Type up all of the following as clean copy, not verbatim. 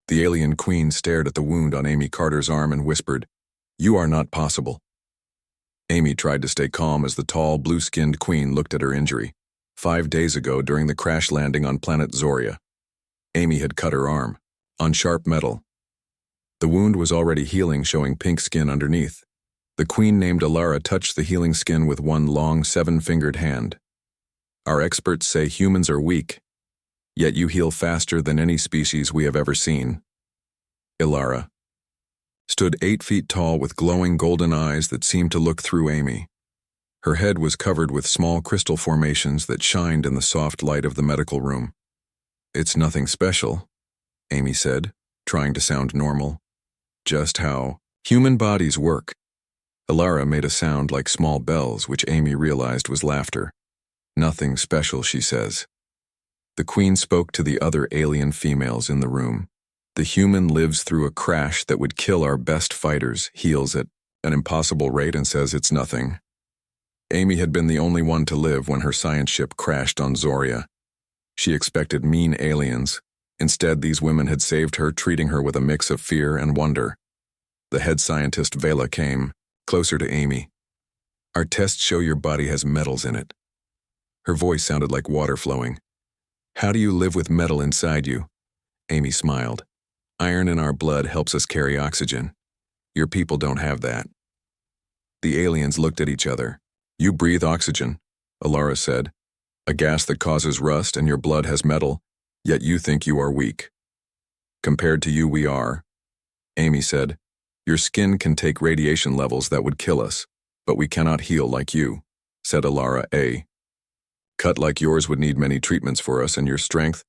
The alien queen stared at the wound on Amy Carter's arm and whispered, "You are not possible." Amy tried to stay calm as the tall, blue-skinned queen looked at her injury. 5 days ago, during the crash landing on planet Zoria, Amy had cut her arm, on sharp metal. The wound was already healing, showing pink skin underneath. The queen named Alara touched the healing skin with one long, 7-fingered hand. "Our experts say humans are weak, yet you heal faster than any species we have ever seen." Alara stood 8 feet tall with glowing golden eyes that seemed to look through Amy. Her head was covered with small crystal formations that shined in the soft light of the medical room. "It's nothing special," Amy said, trying to sound normal. "Just how human bodies work." Alara made a sound like small bells, which Amy realized was laughter. "Nothing special," she says. The queen spoke to the other alien females in the room. "The human lives through a crash that would kill our best fighters, heals at an impossible rate, and says it's nothing." Amy had been the only one to live when her science ship crashed on Zoria. She expected mean aliens. Instead, these women had saved her, treating her with a mix of fear and wonder. The head scientist, Vela, came closer to Amy. "Our tests show your body has metals in it." Her voice sounded like water flowing. "How do you live with metal inside you?" Amy smiled. "Iron in our blood helps us carry oxygen. Your people don't have that." The aliens looked at each other. "You breathe oxygen," Alara said. "A gas that causes rust, and your blood has metal, yet you think you are weak." "Compared to you, we are," Amy said. "Your skin can take radiation levels that would kill us, but we cannot heal like you," said Alara. "A cut like yours would need many treatments for us, and your strength,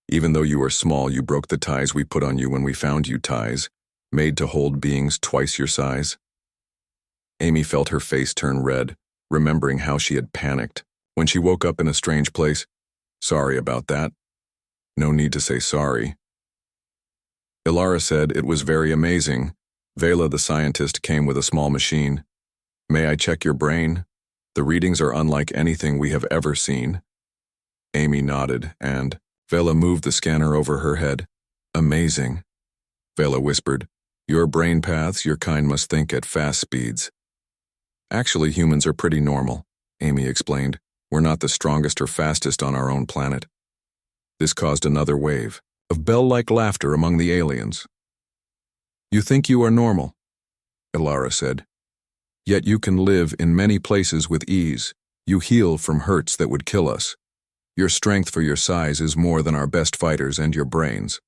even though you are small, you broke the ties we put on you when we found you, ties made to hold beings twice your size." Amy felt her face turn red, remembering how she had panicked when she woke up in a strange place. "Sorry about that." "No need to say sorry." Alara said it was very amazing. Vela, the scientist, came with a small machine. "May I check your brain? The readings are unlike anything we have ever seen." Amy nodded, and Vela moved the scanner over her head. "Amazing," Vela whispered. "Your brain paths, your kind must think at fast speeds." "Actually, humans are pretty normal," Amy explained. "We're not the strongest or fastest on our own planet." This caused another wave of bell-like laughter among the aliens. "You think you are normal," Alara said. "Yet you can live in many places with ease. You heal from hurts that would kill us. Your strength for your size is more than our best fighters and your brains."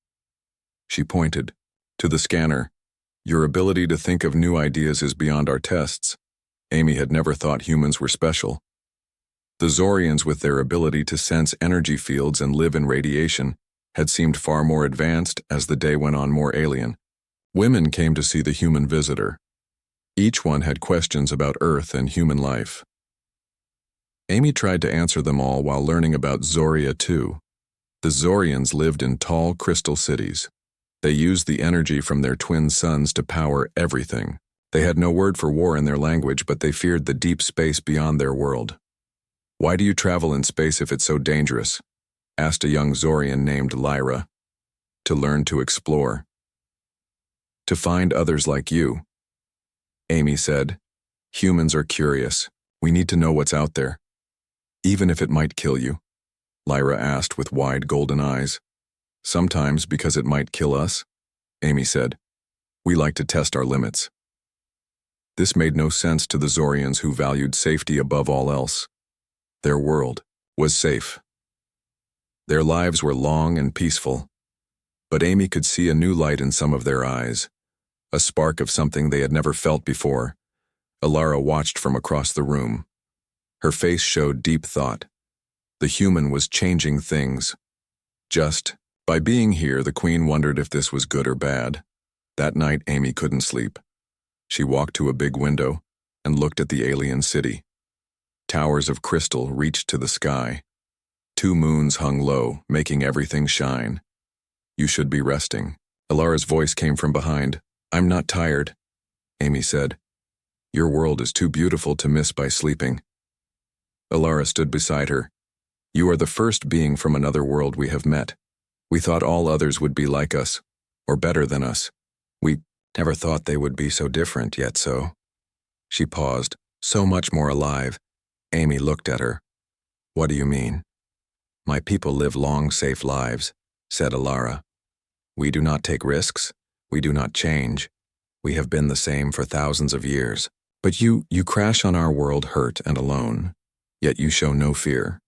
She pointed to the scanner. "Your ability to think of new ideas is beyond our tests." Amy had never thought humans were special. The Zorians, with their ability to sense energy fields and live in radiation, had seemed far more advanced as the day went on, more alien. Women came to see the human visitor. Each one had questions about Earth and human life. Amy tried to answer them all while learning about Zoria too. The Zorians lived in tall crystal cities. They used the energy from their twin suns to power everything. They had no word for war in their language, but they feared the deep space beyond their world. "Why do you travel in space if it's so dangerous?" asked a young Zorian named Lyra. "To learn to explore. To find others like you," Amy said. "Humans are curious. We need to know what's out there." "Even if it might kill you?" Lyra asked with wide golden eyes. "Sometimes because it might kill us," Amy said. "We like to test our limits." This made no sense to the Zorians, who valued safety above all else. Their world was safe. Their lives were long and peaceful. But Amy could see a new light in some of their eyes, a spark of something they had never felt before. Alara watched from across the room. Her face showed deep thought. The human was changing things. Just by being here, the queen wondered if this was good or bad. That night, Amy couldn't sleep. She walked to a big window and looked at the alien city. Towers of crystal reached to the sky. 2 moons hung low, making everything shine. "You should be resting." Alara's voice came from behind. "I'm not tired," Amy said. "Your world is too beautiful to miss by sleeping." Alara stood beside her. "You are the first being from another world we have met. We thought all others would be like us. or better than us. We never thought they would be so different, yet so. She paused, so much more alive. Amy looked at her. What do you mean? My people live long, safe lives, said Alara. We do not take risks. We do not change. We have been the same for thousands of years. But you crash on our world hurt and alone. Yet you show no fear.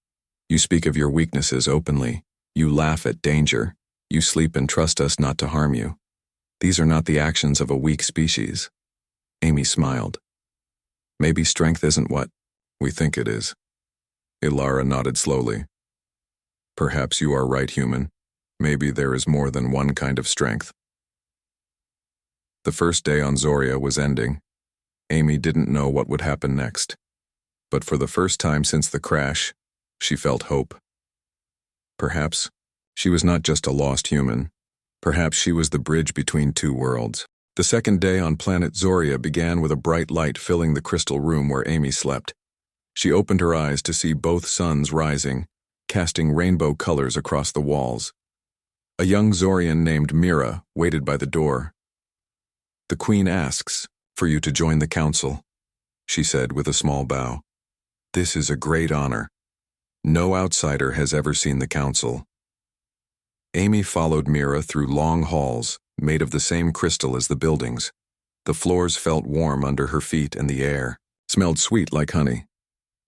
You speak of your weaknesses openly. You laugh at danger. You sleep and trust us not to harm you. These are not the actions of a weak species. Amy smiled. Maybe strength isn't what we think it is. Alara nodded slowly. Perhaps you are right, human. Maybe there is more than one kind of strength. The first day on Zoria was ending. Amy didn't know what would happen next. But for the first time since the crash, she felt hope. Perhaps she was not just a lost human. Perhaps she was the bridge between two worlds. The second day on planet Zoria began with a bright light filling the crystal room where Amy slept. She opened her eyes to see both suns rising, casting rainbow colors across the walls. A young Zorian named Mira waited by the door. The Queen asks for you to join the council, she said with a small bow. This is a great honor. No outsider has ever seen the council. Amy followed Mira through long halls, made of the same crystal as the buildings. The floors felt warm under her feet and the air smelled sweet like honey.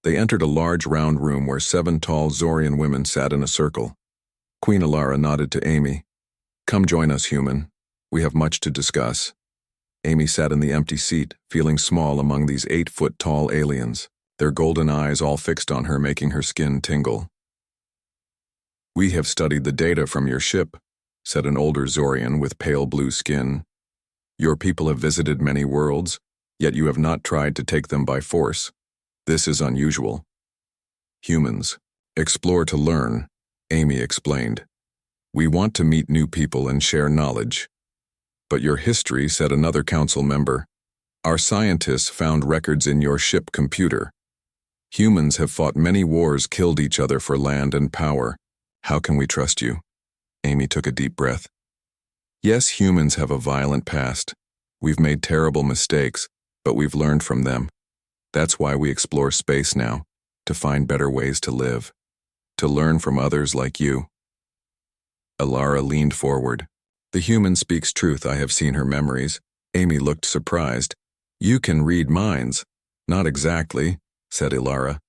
They entered a large round room where 7 tall Zorian women sat in a circle. Queen Alara nodded to Amy. Come join us, human. We have much to discuss. Amy sat in the empty seat, feeling small among these 8-foot-tall aliens, their golden eyes all fixed on her, making her skin tingle. We have studied the data from your ship, said an older Zorian with pale blue skin. Your people have visited many worlds, yet you have not tried to take them by force. This is unusual. Humans, explore to learn, Amy explained. We want to meet new people and share knowledge. But your history, said another council member. Our scientists found records in your ship computer. Humans have fought many wars, killed each other for land and power. How can we trust you? Amy took a deep breath. Yes, humans have a violent past. We've made terrible mistakes, but we've learned from them. That's why we explore space now, to find better ways to live, to learn from others like you. Alara leaned forward. The human speaks truth. I have seen her memories. Amy looked surprised. You can read minds. Not exactly, said Alara.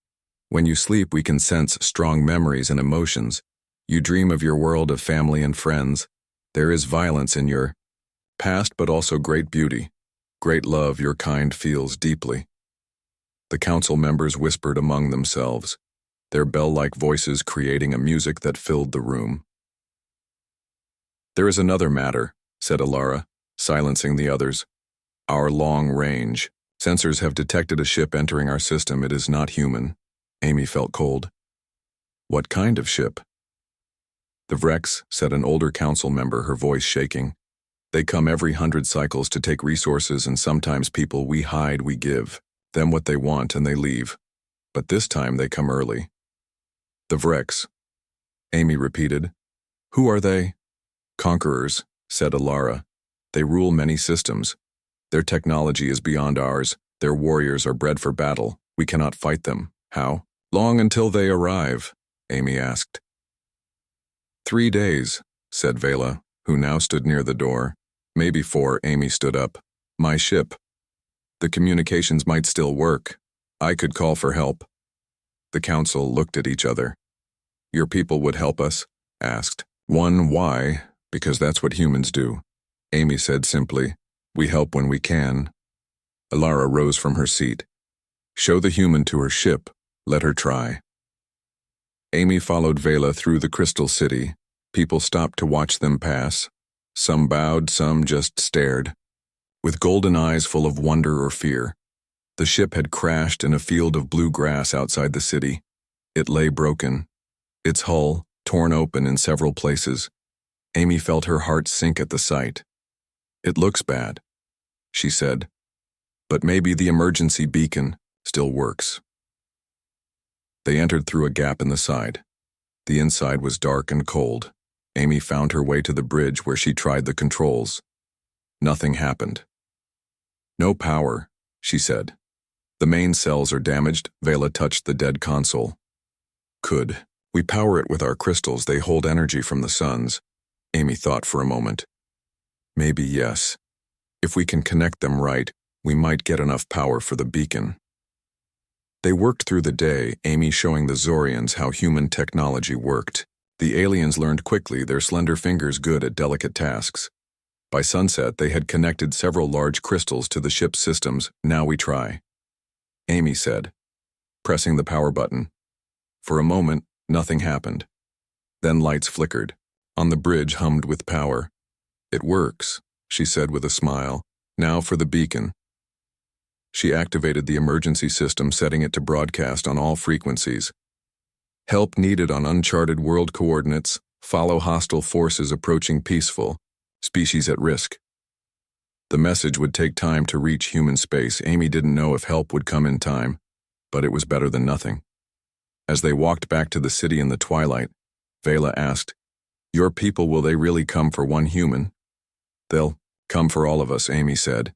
When you sleep, we can sense strong memories and emotions. You dream of your world of family and friends. There is violence in your past, but also great beauty. Great love your kind feels deeply. The council members whispered among themselves, their bell-like voices creating a music that filled the room. There is another matter, said Alara, silencing the others. Our long range. Sensors have detected a ship entering our system. It is not human. Amy felt cold. What kind of ship? The Vrex, said an older council member, her voice shaking. They come every 100 cycles to take resources, and sometimes people. We hide, we give them what they want, and they leave. But this time they come early. The Vrex, Amy repeated. Who are they? Conquerors, said Alara. They rule many systems. Their technology is beyond ours. Their warriors are bred for battle. We cannot fight them. How long until they arrive? Amy asked. 3 days, said Vela, who now stood near the door. Maybe 4. Amy stood up. My ship. The communications might still work. I could call for help. The council looked at each other. Your people would help us? Asked. Why? Because that's what humans do. Amy said simply, we help when we can. Alara rose from her seat. Show the human to her ship. Let her try. Amy followed Vela through the crystal city. People stopped to watch them pass. Some bowed, some just stared, with golden eyes full of wonder or fear. The ship had crashed in a field of blue grass outside the city. It lay broken, its hull torn open in several places. Amy felt her heart sink at the sight. It looks bad, she said, but maybe the emergency beacon still works. They entered through a gap in the side. The inside was dark and cold. Amy found her way to the bridge where she tried the controls. Nothing happened. No power, she said. The main cells are damaged. Vela touched the dead console. Could we power it with our crystals? They hold energy from the suns. Amy thought for a moment. Maybe yes. If we can connect them right, we might get enough power for the beacon. They worked through the day, Amy showing the Zorians how human technology worked. The aliens learned quickly, their slender fingers good at delicate tasks. By sunset, they had connected several large crystals to the ship's systems. Now we try, Amy said, pressing the power button. For a moment, nothing happened. Then lights flickered. On the bridge hummed with power. It works, she said with a smile. Now for the beacon. She activated the emergency system, setting it to broadcast on all frequencies. Help needed on uncharted world coordinates. Follow hostile forces approaching peaceful. Species at risk. The message would take time to reach human space. Amy didn't know if help would come in time, but it was better than nothing. As they walked back to the city in the twilight, Vela asked, "Your people, will they really come for one human?" "They'll come for all of us," Amy said.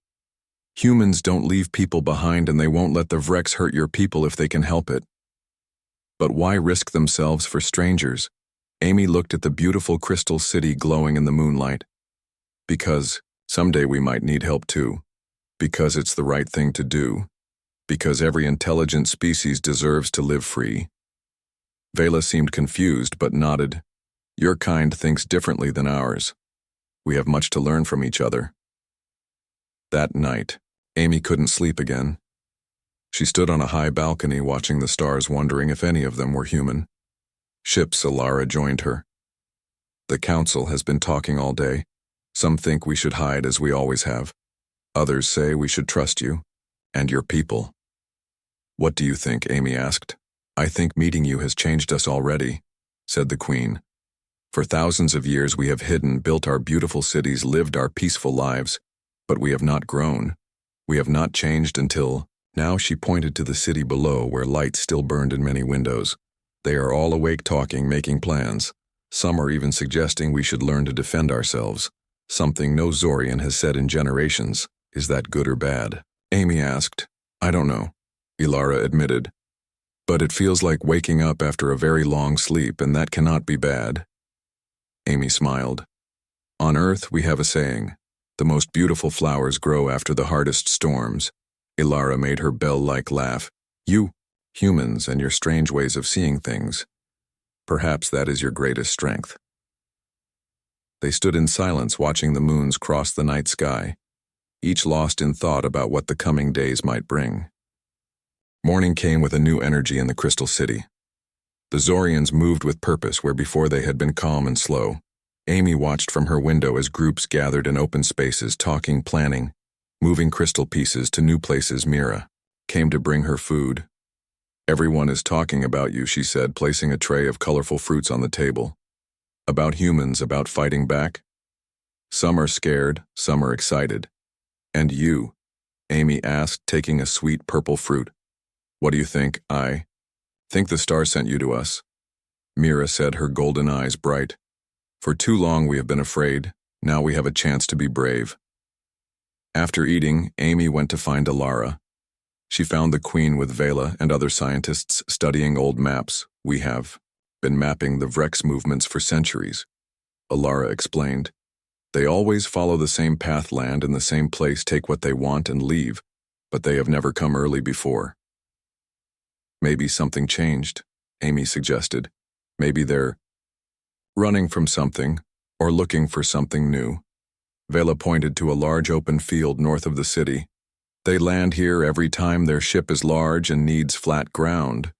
"Humans don't leave people behind, and they won't let the Vrex hurt your people if they can help it." But why risk themselves for strangers? Amy looked at the beautiful crystal city glowing in the moonlight. Because someday we might need help too. Because it's the right thing to do. Because every intelligent species deserves to live free. Vela seemed confused but nodded. Your kind thinks differently than ours. We have much to learn from each other. That night, Amy couldn't sleep again. She stood on a high balcony watching the stars, wondering if any of them were human. Ships, Alara joined her. The council has been talking all day. Some think we should hide as we always have. Others say we should trust you and your people. What do you think? Amy asked. I think meeting you has changed us already, said the Queen. For thousands of years we have hidden, built our beautiful cities, lived our peaceful lives, but we have not grown. We have not changed until... Now she pointed to the city below where lights still burned in many windows. They are all awake, talking, making plans. Some are even suggesting we should learn to defend ourselves. Something no Zorian has said in generations. Is that good or bad? Amy asked. I don't know, Ilara admitted. But it feels like waking up after a very long sleep, and that cannot be bad. Amy smiled. On Earth we have a saying, the most beautiful flowers grow after the hardest storms. Ilara made her bell-like laugh. You, humans, and your strange ways of seeing things. Perhaps that is your greatest strength. They stood in silence, watching the moons cross the night sky, each lost in thought about what the coming days might bring. Morning came with a new energy in the Crystal City. The Zorians moved with purpose where before they had been calm and slow. Amy watched from her window as groups gathered in open spaces, talking, planning, moving crystal pieces to new places. Mira came to bring her food. Everyone is talking about you, she said, placing a tray of colorful fruits on the table. About humans, about fighting back. Some are scared, some are excited. And you? Amy asked, taking a sweet purple fruit. What do you think? I think the star sent you to us. Mira said, her golden eyes bright. For too long we have been afraid. Now we have a chance to be brave. After eating, Amy went to find Alara. She found the Queen with Vela and other scientists studying old maps. We have been mapping the Vrex movements for centuries, Alara explained. They always follow the same path, land in the same place, take what they want and leave, but they have never come early before. Maybe something changed, Amy suggested. Maybe they're running from something or looking for something new. Vela pointed to a large open field north of the city. They land here every time their ship is large and needs flat ground.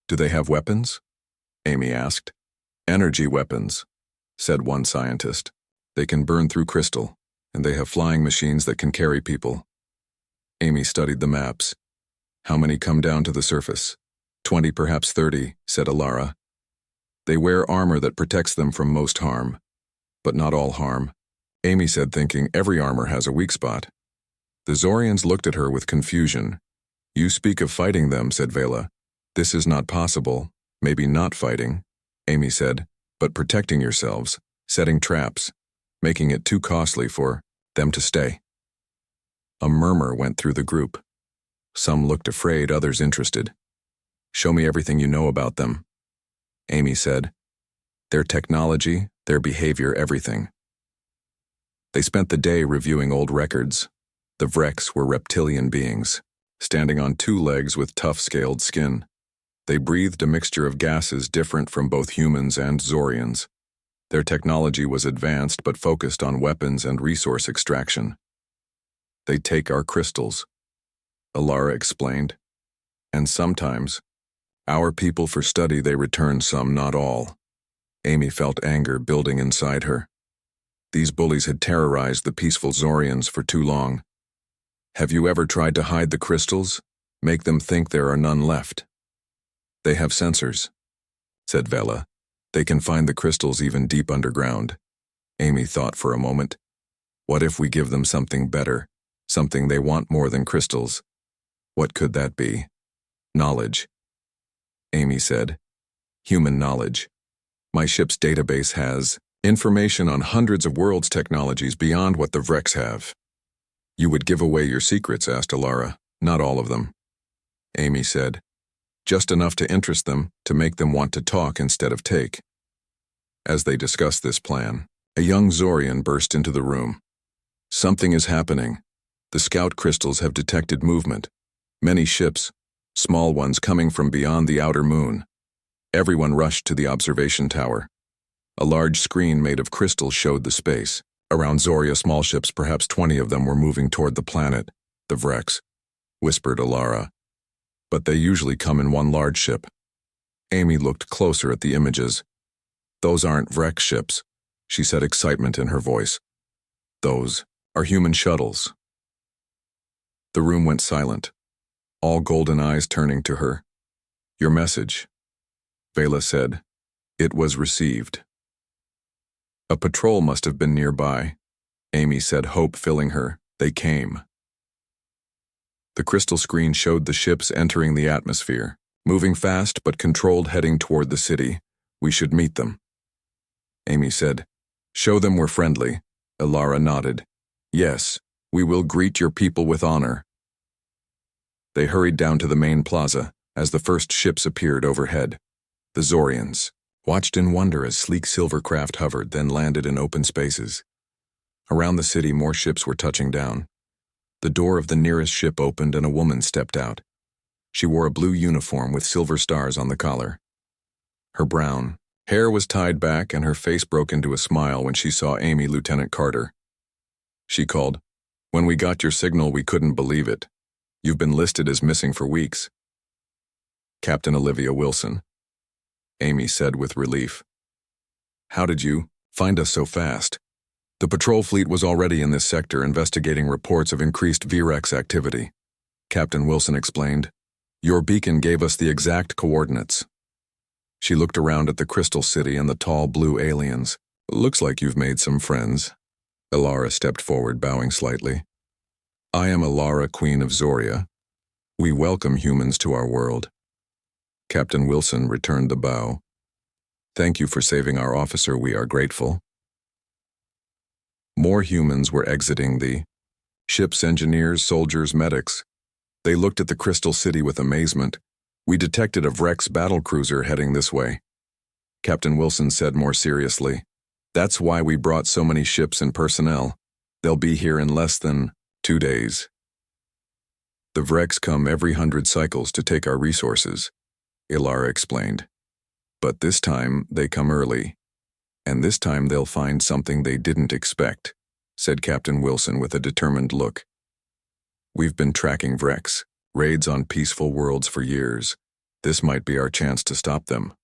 Do they have weapons? Amy asked. Energy weapons, said one scientist. They can burn through crystal, and they have flying machines that can carry people. Amy studied the maps. How many come down to the surface? 20, perhaps 30, said Alara. They wear armor that protects them from most harm, but not all harm. Amy said, thinking every armor has a weak spot. The Zorians looked at her with confusion. You speak of fighting them, said Vela. This is not possible. Maybe not fighting, Amy said, but protecting yourselves. setting traps, making it too costly for them to stay. A murmur went through the group. Some looked afraid, others interested. "Show me everything you know about them," Amy said. "Their technology, their behavior, everything." They spent the day reviewing old records. The Vreks were reptilian beings, standing on two legs with tough scaled skin. They breathed a mixture of gases different from both humans and Zorians. Their technology was advanced but focused on weapons and resource extraction. "They take our crystals," Alara explained. "And sometimes, our people for study they return some, not all." Amy felt anger building inside her. These bullies had terrorized the peaceful Zorians for too long. "Have you ever tried to hide the crystals? Make them think there are none left?" "They have sensors," said Vela. "They can find the crystals even deep underground." Amy thought for a moment. What if we give them something better, something they want more than crystals? What could that be? "Knowledge," Amy said. "Human knowledge. My ship's database has information on hundreds of worlds' technologies beyond what the Vreks have." "You would give away your secrets?" asked Alara. "Not all of them," Amy said. "Just enough to interest them, to make them want to talk instead of take." As they discussed this plan, a young Zorian burst into the room. "Something is happening. The scout crystals have detected movement. Many ships, small ones coming from beyond the outer moon." Everyone rushed to the observation tower. A large screen made of crystal showed the space. Around Zoria, small ships, perhaps 20 of them, were moving toward the planet. "The Vreks," whispered Alara. "But they usually come in one large ship." Amy looked closer at the images. "Those aren't Vrek ships," she said, excitement in her voice. "Those are human shuttles." The room went silent, all golden eyes turning to her. "Your message," Vela said. "It was received." "A patrol must have been nearby," Amy said, hope filling her. "They came." The crystal screen showed the ships entering the atmosphere, moving fast but controlled, heading toward the city. "We should meet them," Amy said. "Show them we're friendly." Alara nodded. "Yes, we will greet your people with honor." They hurried down to the main plaza as the first ships appeared overhead. The Zorians watched in wonder as sleek silver craft hovered, then landed in open spaces. Around the city, more ships were touching down. The door of the nearest ship opened and a woman stepped out. She wore a blue uniform with silver stars on the collar. Her brown hair was tied back and her face broke into a smile when she saw Amy, Lieutenant Carter. She called, "When we got your signal, we couldn't believe it. You've been listed as missing for weeks." "Captain Olivia Wilson," Amy said with relief. "How did you find us so fast?" "The patrol fleet was already in this sector investigating reports of increased Vrex activity," Captain Wilson explained. "Your beacon gave us the exact coordinates." She looked around at the crystal city and the tall blue aliens. "Looks like you've made some friends." Alara stepped forward, bowing slightly. "I am Alara, Queen of Zoria. We welcome humans to our world." Captain Wilson returned the bow. "Thank you for saving our officer, we are grateful." More humans were exiting the ship's engineers, soldiers, medics. They looked at the crystal city with amazement. "We detected a Vrex battlecruiser heading this way," Captain Wilson said more seriously. "That's why we brought so many ships and personnel. They'll be here in less than 2 days. The Vreks come every 100 cycles to take our resources," Alara explained. "But this time they come early. And this time they'll find something they didn't expect," said Captain Wilson with a determined look. "We've been tracking Vreks, raids on peaceful worlds for years. This might be our chance to stop them."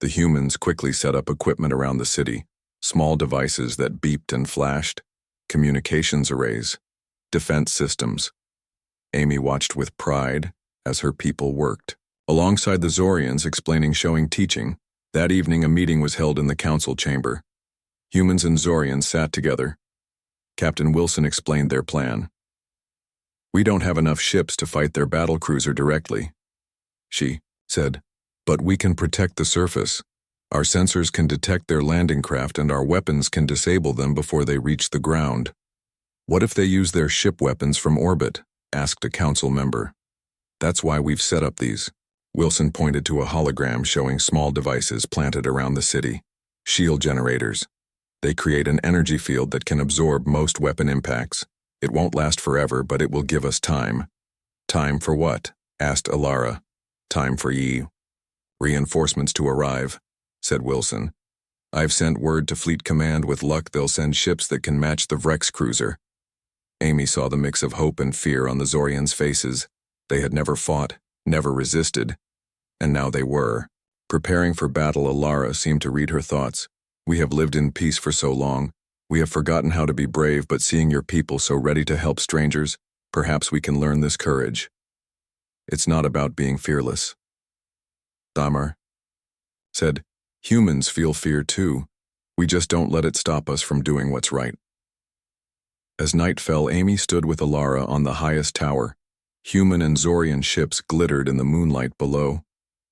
The humans quickly set up equipment around the city, small devices that beeped and flashed, communications arrays, defense systems. Amy watched with pride as her people worked. Alongside the Zorians explaining, showing, teaching, that evening a meeting was held in the council chamber. Humans and Zorians sat together. Captain Wilson explained their plan. "We don't have enough ships to fight their battlecruiser directly," she said, "but we can protect the surface. Our sensors can detect their landing craft and our weapons can disable them before they reach the ground. What if they use their ship weapons from orbit? Asked a council member. That's why we've set up these. Wilson pointed to a hologram showing small devices planted around the city. Shield generators. They create an energy field that can absorb most weapon impacts. It won't last forever, but it will give us time. Time for what? Asked Alara. Time for reinforcements to arrive, said Wilson. I've sent word to Fleet Command. With luck, they'll send ships that can match the Vrex cruiser. Amy saw the mix of hope and fear on the Zorians' faces. They had never fought, never resisted, and now they were. Preparing for battle, Alara seemed to read her thoughts. We have lived in peace for so long. We have forgotten how to be brave, but seeing your people so ready to help strangers, perhaps we can learn this courage. It's not about being fearless. Damar said, humans feel fear too. We just don't let it stop us from doing what's right. As night fell, Amy stood with Alara on the highest tower. Human and Zorian ships glittered in the moonlight below.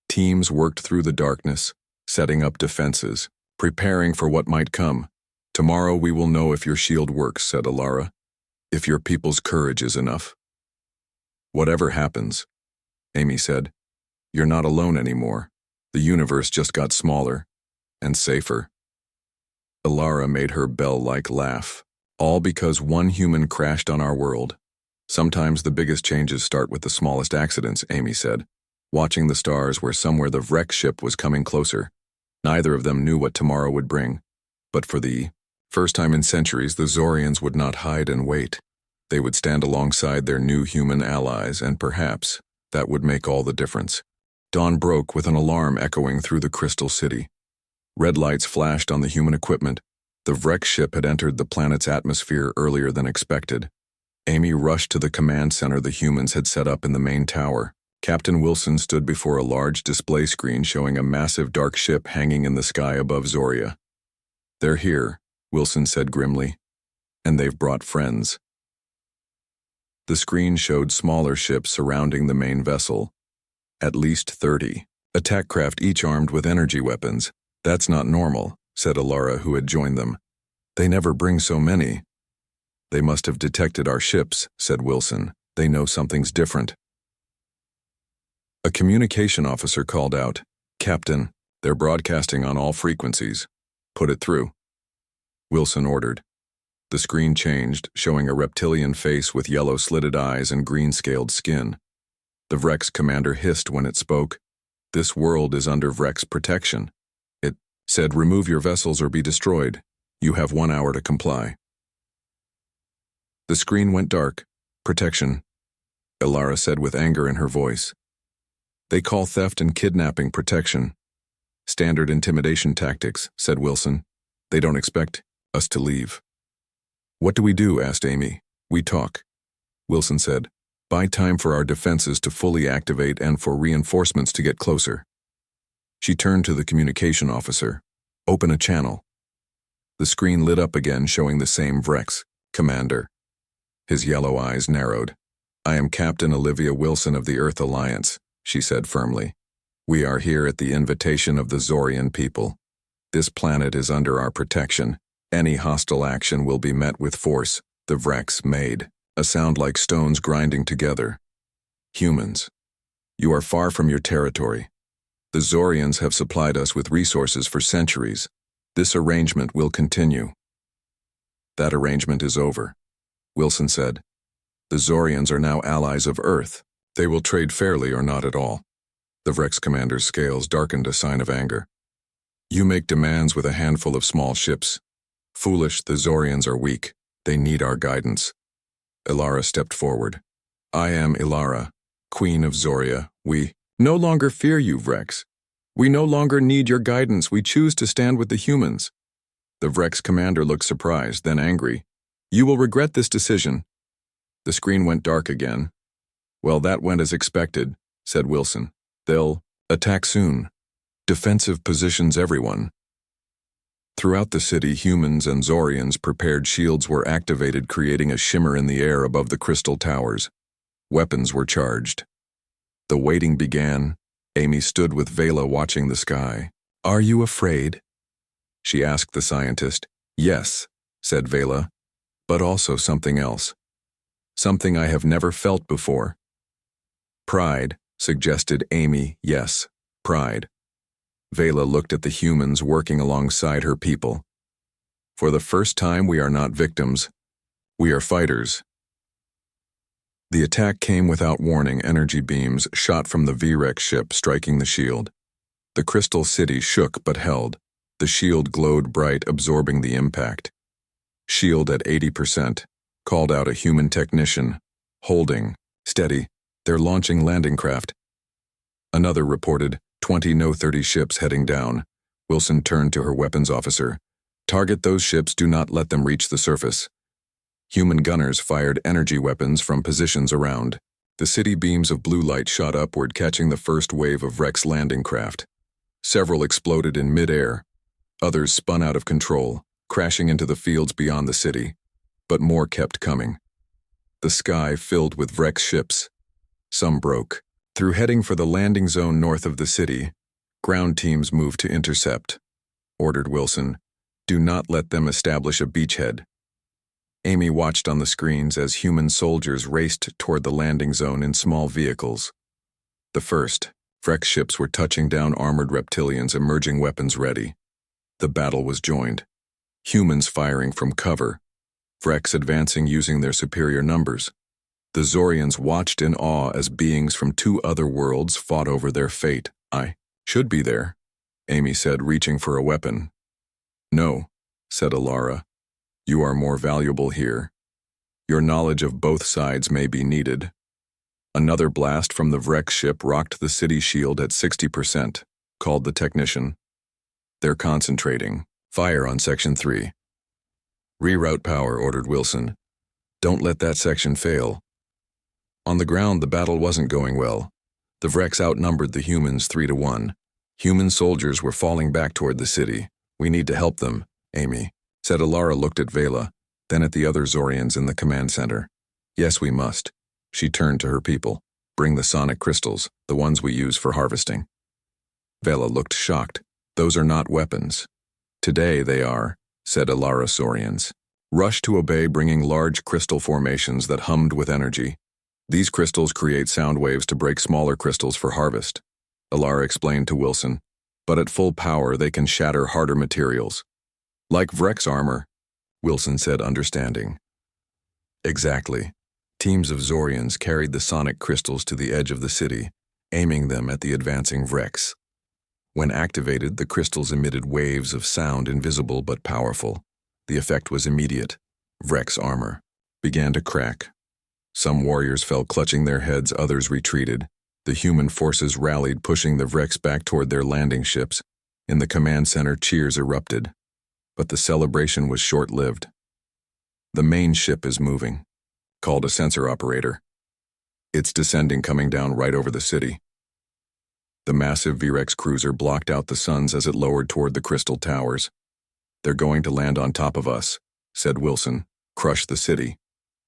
Teams worked through the darkness, setting up defenses, preparing for what might come. Tomorrow we will know if your shield works, said Alara. If your people's courage is enough. Whatever happens, Amy said, you're not alone anymore. The universe just got smaller and safer. Alara made her bell-like laugh. All because one human crashed on our world. Sometimes the biggest changes start with the smallest accidents, Amy said, watching the stars where somewhere the Vrex ship was coming closer. Neither of them knew what tomorrow would bring. But for the first time in centuries, the Zorians would not hide and wait. They would stand alongside their new human allies, and perhaps that would make all the difference. Dawn broke with an alarm echoing through the Crystal City. Red lights flashed on the human equipment. The Vrex ship had entered the planet's atmosphere earlier than expected. Amy rushed to the command center the humans had set up in the main tower. Captain Wilson stood before a large display screen showing a massive dark ship hanging in the sky above Zoria. They're here, Wilson said grimly. And they've brought friends. The screen showed smaller ships surrounding the main vessel. At least 30. Attack craft, each armed with energy weapons. That's not normal, said Alara, who had joined them. They never bring so many. They must have detected our ships, said Wilson. They know something's different. A communication officer called out, Captain, they're broadcasting on all frequencies. Put it through. Wilson ordered. The screen changed, showing a reptilian face with yellow slitted eyes and green-scaled skin. The Vrex commander hissed when it spoke. This world is under Vrex protection. It said, remove your vessels or be destroyed. You have 1 hour to comply. The screen went dark. Protection, Alara said with anger in her voice. They call theft and kidnapping protection. Standard intimidation tactics, said Wilson. They don't expect us to leave. What do we do? Asked Amy. We talk, Wilson said. Buy time for our defenses to fully activate and for reinforcements to get closer. She turned to the communication officer. Open a channel. The screen lit up again, showing the same Vrex, Commander. His yellow eyes narrowed. I am Captain Olivia Wilson of the Earth Alliance, she said firmly. We are here at the invitation of the Zorian people. This planet is under our protection. Any hostile action will be met with force, the Vrex made. A sound like stones grinding together. Humans, you are far from your territory. The Zorians have supplied us with resources for centuries. This arrangement will continue. That arrangement is over, Wilson said. The Zorians are now allies of Earth. They will trade fairly or not at all. The Vrex commander's scales darkened, a sign of anger. You make demands with a handful of small ships. Foolish, the Zorians are weak. They need our guidance. Alara stepped forward. I am Alara, Queen of Zoria. We no longer fear you, Vrex. We no longer need your guidance. We choose to stand with the humans. The Vrex commander looked surprised, then angry. You will regret this decision. The screen went dark again. Well, that went as expected, said Wilson. They'll attack soon. Defensive positions, everyone. Throughout the city, humans and Zorians prepared shields were activated, creating a shimmer in the air above the crystal towers. Weapons were charged. The waiting began. Amy stood with Vela watching the sky. "Are you afraid?" she asked the scientist. "Yes," said Vela, "but also something else. Something I have never felt before." "Pride," suggested Amy. "Yes, pride." Vela looked at the humans working alongside her people. "For the first time, we are not victims. We are fighters." The attack came without warning. Energy beams shot from the V-Rex ship, striking the shield. The crystal city shook but held. The shield glowed bright, absorbing the impact. "Shield at 80%, called out a human technician. "Holding. Steady. They're launching landing craft." Another reported, 20 No-30 ships heading down. Wilson turned to her weapons officer. "Target those ships, do not let them reach the surface." Human gunners fired energy weapons from positions around. The city beams of blue light shot upward, catching the first wave of Rex landing craft. Several exploded in mid-air. Others spun out of control, crashing into the fields beyond the city. But more kept coming. The sky filled with Rex ships. Some broke. Through heading for the landing zone north of the city, ground teams moved to intercept. Ordered Wilson, "Do not let them establish a beachhead." Amy watched on the screens as human soldiers raced toward the landing zone in small vehicles. The first, Rex ships were touching down, armored reptilians emerging, weapons ready. The battle was joined. Humans firing from cover, Rex advancing using their superior numbers. The Zorians watched in awe as beings from two other worlds fought over their fate. "I should be there," Amy said, reaching for a weapon. "No," said Alara. "You are more valuable here. Your knowledge of both sides may be needed." Another blast from the Vrex ship rocked the city shield at 60%, called the technician. "They're concentrating. Fire on Section 3. "Reroute power," ordered Wilson. "Don't let that section fail." On the ground, the battle wasn't going well. The Vrex outnumbered the humans 3-1. Human soldiers were falling back toward the city. "We need to help them," Amy said. Alara looked at Vela, then at the other Zorians in the command center. "Yes, we must." She turned to her people. "Bring the sonic crystals, the ones we use for harvesting." Vela looked shocked. "Those are not weapons." "Today they are," said Alara. Zorians rushed to obey, bringing large crystal formations that hummed with energy. "These crystals create sound waves to break smaller crystals for harvest," Alara explained to Wilson. "But at full power, they can shatter harder materials." "Like Vrex armor," Wilson said, understanding. "Exactly." Teams of Zorians carried the sonic crystals to the edge of the city, aiming them at the advancing Vrex. When activated, the crystals emitted waves of sound, invisible but powerful. The effect was immediate. Vrex armor began to crack. Some warriors fell clutching their heads, others retreated. The human forces rallied, pushing the Vrex back toward their landing ships. In the command center, cheers erupted. But the celebration was short-lived. "The main ship is moving," called a sensor operator. "It's descending, coming down right over the city." The massive V-Rex cruiser blocked out the suns as it lowered toward the crystal towers. "They're going to land on top of us," said Wilson. "Crush the city.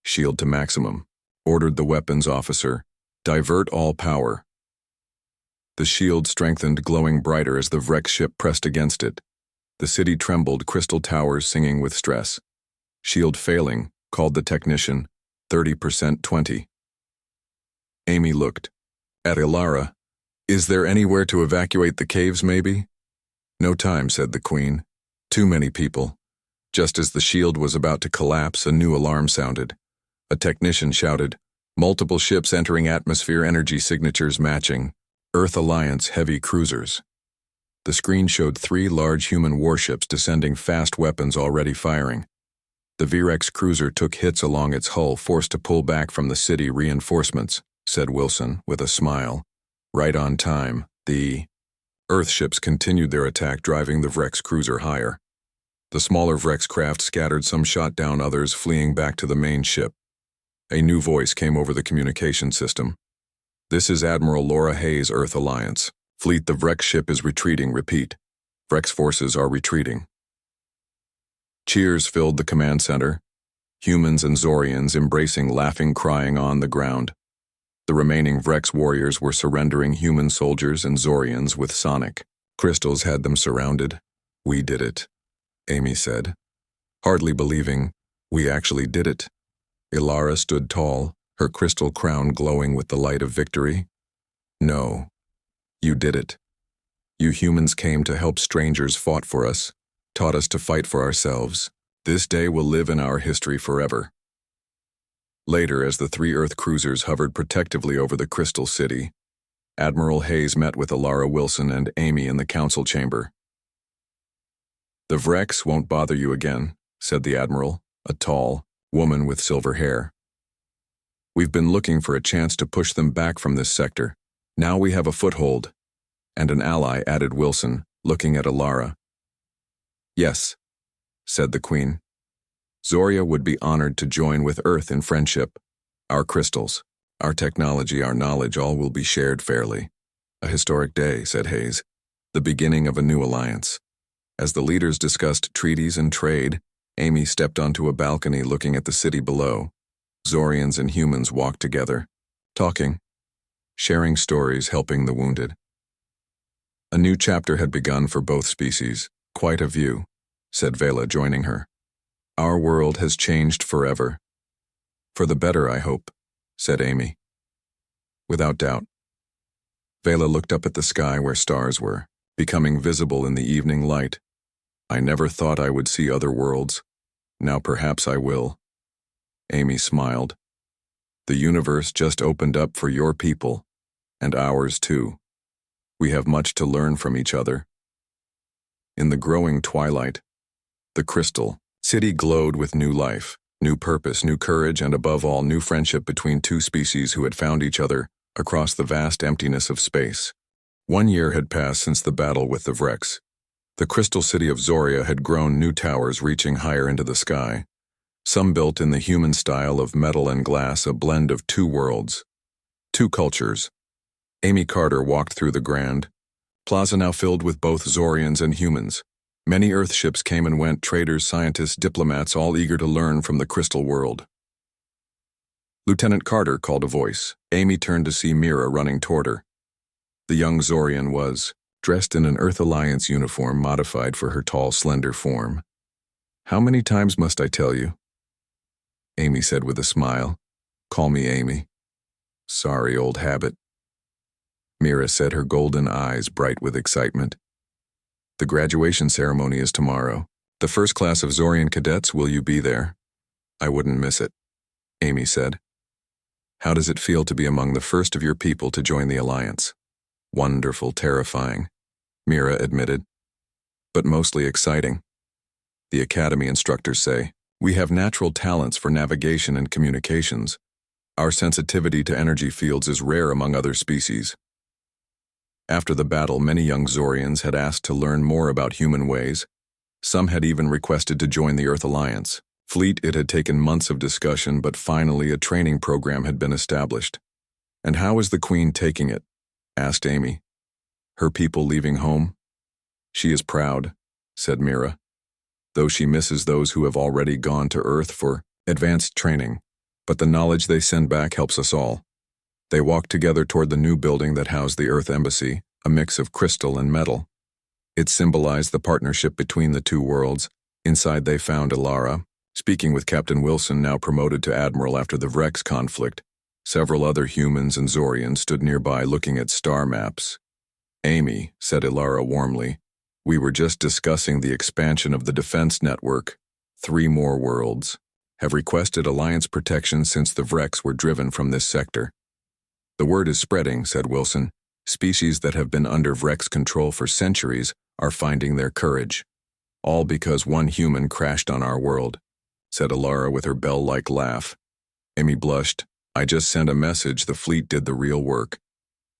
Shield to maximum," ordered the weapons officer. "Divert all power." The shield strengthened, glowing brighter as the Vrex ship pressed against it. The city trembled, crystal towers singing with stress. "Shield failing," called the technician. 30%, 20. Amy looked at Alara. "Is there anywhere to evacuate the caves, maybe?" "No time," said the Queen. "Too many people." Just as the shield was about to collapse, a new alarm sounded. A technician shouted, "Multiple ships entering atmosphere, energy signatures matching. Earth Alliance heavy cruisers." The screen showed 3 large human warships descending, fast weapons already firing. The V-Rex cruiser took hits along its hull, forced to pull back from the city. "Reinforcements," said Wilson, with a smile. "Right on time." The Earth ships continued their attack, driving the Vrex cruiser higher. The smaller Vrex craft scattered, some shot down, others fleeing back to the main ship. A new voice came over the communication system. "This is Admiral Laura Hayes, Earth Alliance. Fleet, the Vrex ship is retreating. Repeat. Vrex forces are retreating." Cheers filled the command center. Humans and Zorians embracing, laughing, crying on the ground. The remaining Vrex warriors were surrendering, human soldiers and Zorians with sonic Crystals had them surrounded. We did it, Amy said, hardly believing we actually did it. Ilara stood tall, her crystal crown glowing with the light of victory. No, you did it. You humans came to help strangers, fought for us, taught us to fight for ourselves. This day will live in our history forever. Later, as the 3 Earth cruisers hovered protectively over the Crystal City, Admiral Hayes met with Ilara Wilson and Amy in the council chamber. "The Vrex won't bother you again," said the Admiral, a tall woman with silver hair. "We've been looking for a chance to push them back from this sector. Now we have a foothold." "And an ally," added Wilson, looking at Ilara. "Yes," said the Queen. "Zoria would be honored to join with Earth in friendship. Our crystals, our technology, our knowledge, all will be shared fairly." "A historic day," said Hayes, "the beginning of a new alliance." As the leaders discussed treaties and trade, Amy stepped onto a balcony looking at the city below. Zorians and humans walked together, talking, sharing stories, helping the wounded. A new chapter had begun for both species. "Quite a view," said Vela, joining her. "Our world has changed forever." "For the better, I hope," said Amy. "Without doubt." Vela looked up at the sky where stars were, becoming visible in the evening light. "I never thought I would see other worlds. Now perhaps I will." Amy smiled. "The universe just opened up for your people, and ours too. We have much to learn from each other." In the growing twilight, the Crystal City glowed with new life, new purpose, new courage, and above all, new friendship between 2 species who had found each other across the vast emptiness of space. 1 year had passed since the battle with the Vrex. The Crystal City of Zoria had grown new towers reaching higher into the sky, some built in the human style of metal and glass, a blend of 2 worlds, 2 cultures. Amy Carter walked through the grand plaza, now filled with both Zorians and humans. Many Earth ships came and went, traders, scientists, diplomats, all eager to learn from the Crystal world. "Lieutenant Carter," called a voice. Amy turned to see Mira running toward her. The young Zorian was dressed in an Earth Alliance uniform modified for her tall, slender form. "How many times must I tell you?" Amy said with a smile. "Call me Amy." "Sorry, old habit." Mira said, her golden eyes bright with excitement. "The graduation ceremony is tomorrow. The first class of Zorian cadets, will you be there?" "I wouldn't miss it," Amy said. "How does it feel to be among the first of your people to join the Alliance?" "Wonderful, terrifying," Mira admitted, "but mostly exciting. The Academy instructors say, we have natural talents for navigation and communications. Our sensitivity to energy fields is rare among other species." After the battle, many young Zorians had asked to learn more about human ways. Some had even requested to join the Earth Alliance. It had taken months of discussion, but finally a training program had been established. "And how is the Queen taking it?" asked Amy. "Her people leaving home?" "She is proud," said Mira, "though she misses those who have already gone to Earth for advanced training. But the knowledge they send back helps us all." They walked together toward the new building that housed the Earth Embassy, a mix of crystal and metal. It symbolized the partnership between the 2 worlds. Inside they found Ilara, speaking with Captain Wilson, now promoted to Admiral after the Vrex conflict. Several other humans and Zorians stood nearby looking at star maps. "Amy," said Ilara warmly, "we were just discussing the expansion of the defense network. 3 more worlds have requested Alliance protection since the Vrex were driven from this sector." "The word is spreading," said Wilson. "Species that have been under Vrex control for centuries are finding their courage. All because one human crashed on our world," said Ilara with her bell-like laugh. Amy blushed. "I just sent a message. The fleet did the real work."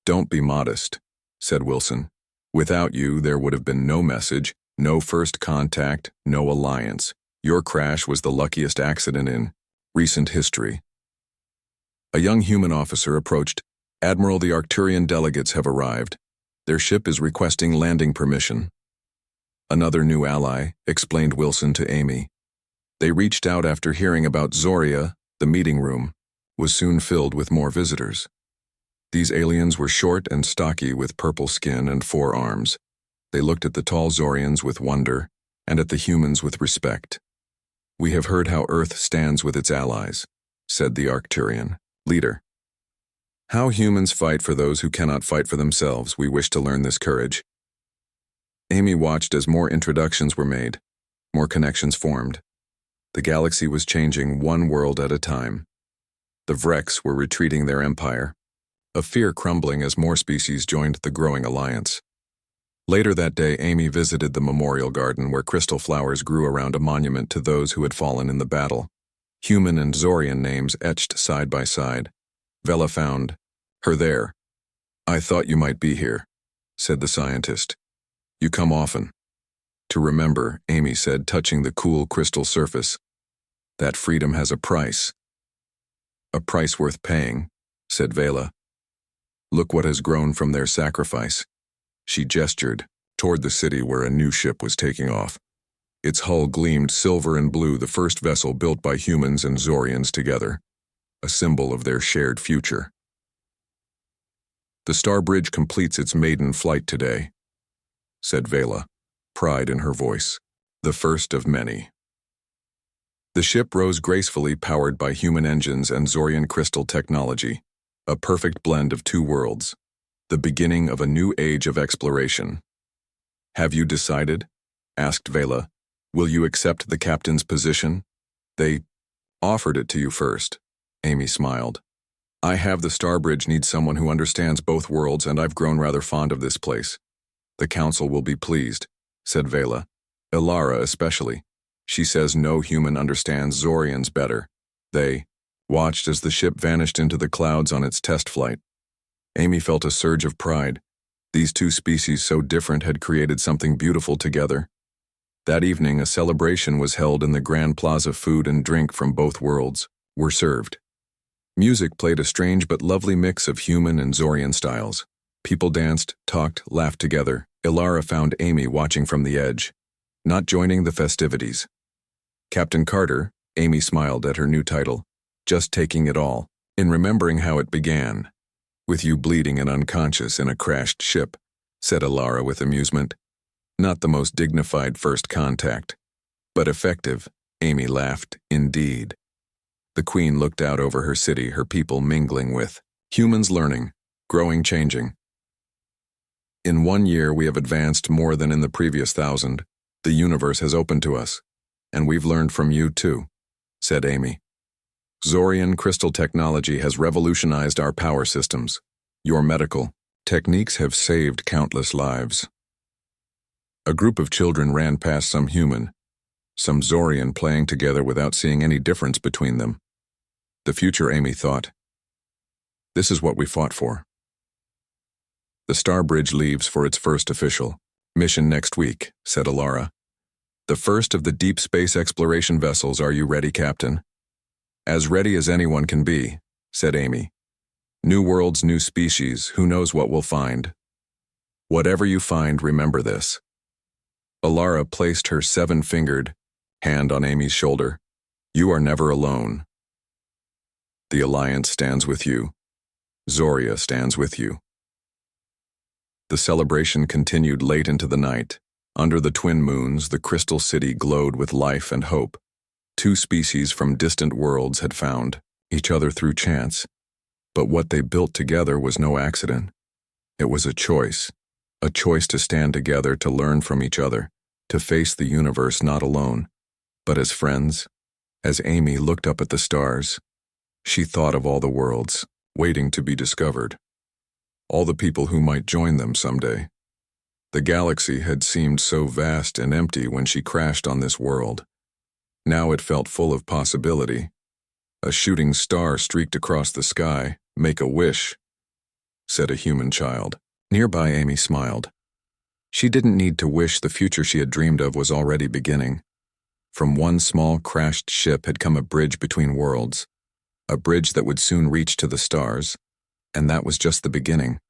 "Don't be modest," said Wilson. "Without you, there would have been no message, no first contact, no alliance. Your crash was the luckiest accident in recent history." A young human officer approached. "Admiral, the Arcturian delegates have arrived. Their ship is requesting landing permission." "Another new ally," explained Wilson to Amy. They reached out after hearing about Zoria. The meeting room was soon filled with more visitors. These aliens were short and stocky with purple skin and 4 arms. They looked at the tall Zorians with wonder, and at the humans with respect. "We have heard how Earth stands with its allies," said the Arcturian leader. "How humans fight for those who cannot fight for themselves. We wish to learn this courage." Amy watched as more introductions were made, more connections formed. The galaxy was changing one world at a time. The Vreks were retreating their empire, of fear crumbling as more species joined the growing alliance. Later that day, Amy visited the memorial garden where crystal flowers grew around a monument to those who had fallen in the battle. Human and Zorian names etched side by side. Vela found her there. "I thought you might be here," said the scientist. "You come often." "To remember," Amy said, touching the cool crystal surface. "That freedom has a price." "A price worth paying," said Vela. "Look what has grown from their sacrifice." She gestured toward the city where a new ship was taking off. Its hull gleamed silver and blue, the first vessel built by humans and Zorians together, a symbol of their shared future. "The Star Bridge completes its maiden flight today," said Vela, pride in her voice. "The first of many." The ship rose gracefully, powered by human engines and Zorian crystal technology, a perfect blend of two worlds. The beginning of a new age of exploration. "Have you decided?" asked Vela. "Will you accept the captain's position?" "They offered it to you first," Amy smiled. "I have the Starbridge needs someone who understands both worlds, and I've grown rather fond of this place." "The council will be pleased," said Vela. "Ilara especially. She says no human understands Zorians better." They watched as the ship vanished into the clouds on its test flight. Amy felt a surge of pride. These two species so different had created something beautiful together. That evening, a celebration was held in the Grand Plaza. Food and drink from both worlds were served. Music played a strange but lovely mix of human and Zorian styles. People danced, talked, laughed together. Ilara found Amy watching from the edge, not joining the festivities. "Captain Carter," Amy smiled at her new title, "just taking it all, in remembering how it began. With you bleeding and unconscious in a crashed ship," said Ilara with amusement. "Not the most dignified first contact, but effective," Amy laughed. "Indeed." The Queen looked out over her city, her people mingling with humans, learning, growing, changing. "In 1 year we have advanced more than in the previous 1,000. The universe has opened to us, and we've learned from you too," said Amy. "Zorian crystal technology has revolutionized our power systems. Your medical techniques have saved countless lives." A group of children ran past some human, some Zorian playing together without seeing any difference between them. The future, Amy thought. This is what we fought for. "The Starbridge leaves for its first official mission next week," said Ilara. "The first of the deep space exploration vessels. Are you ready, Captain?" "As ready as anyone can be," said Amy. "New worlds, new species, who knows what we'll find. Whatever you find, remember this." Ilara placed her 7-fingered hand on Amy's shoulder. "You are never alone. The Alliance stands with you. Zoria stands with you." The celebration continued late into the night. Under the twin moons, the crystal city glowed with life and hope. Two species from distant worlds had found each other through chance, but what they built together was no accident. It was a choice to stand together, to learn from each other, to face the universe not alone, but as friends. As Amy looked up at the stars, she thought of all the worlds waiting to be discovered, all the people who might join them someday. The galaxy had seemed so vast and empty when she crashed on this world. Now it felt full of possibility. A shooting star streaked across the sky. "Make a wish," said a human child. Nearby, Amy smiled. She didn't need to wish. The future she had dreamed of was already beginning. From one small crashed ship had come a bridge between worlds, a bridge that would soon reach to the stars, and that was just the beginning.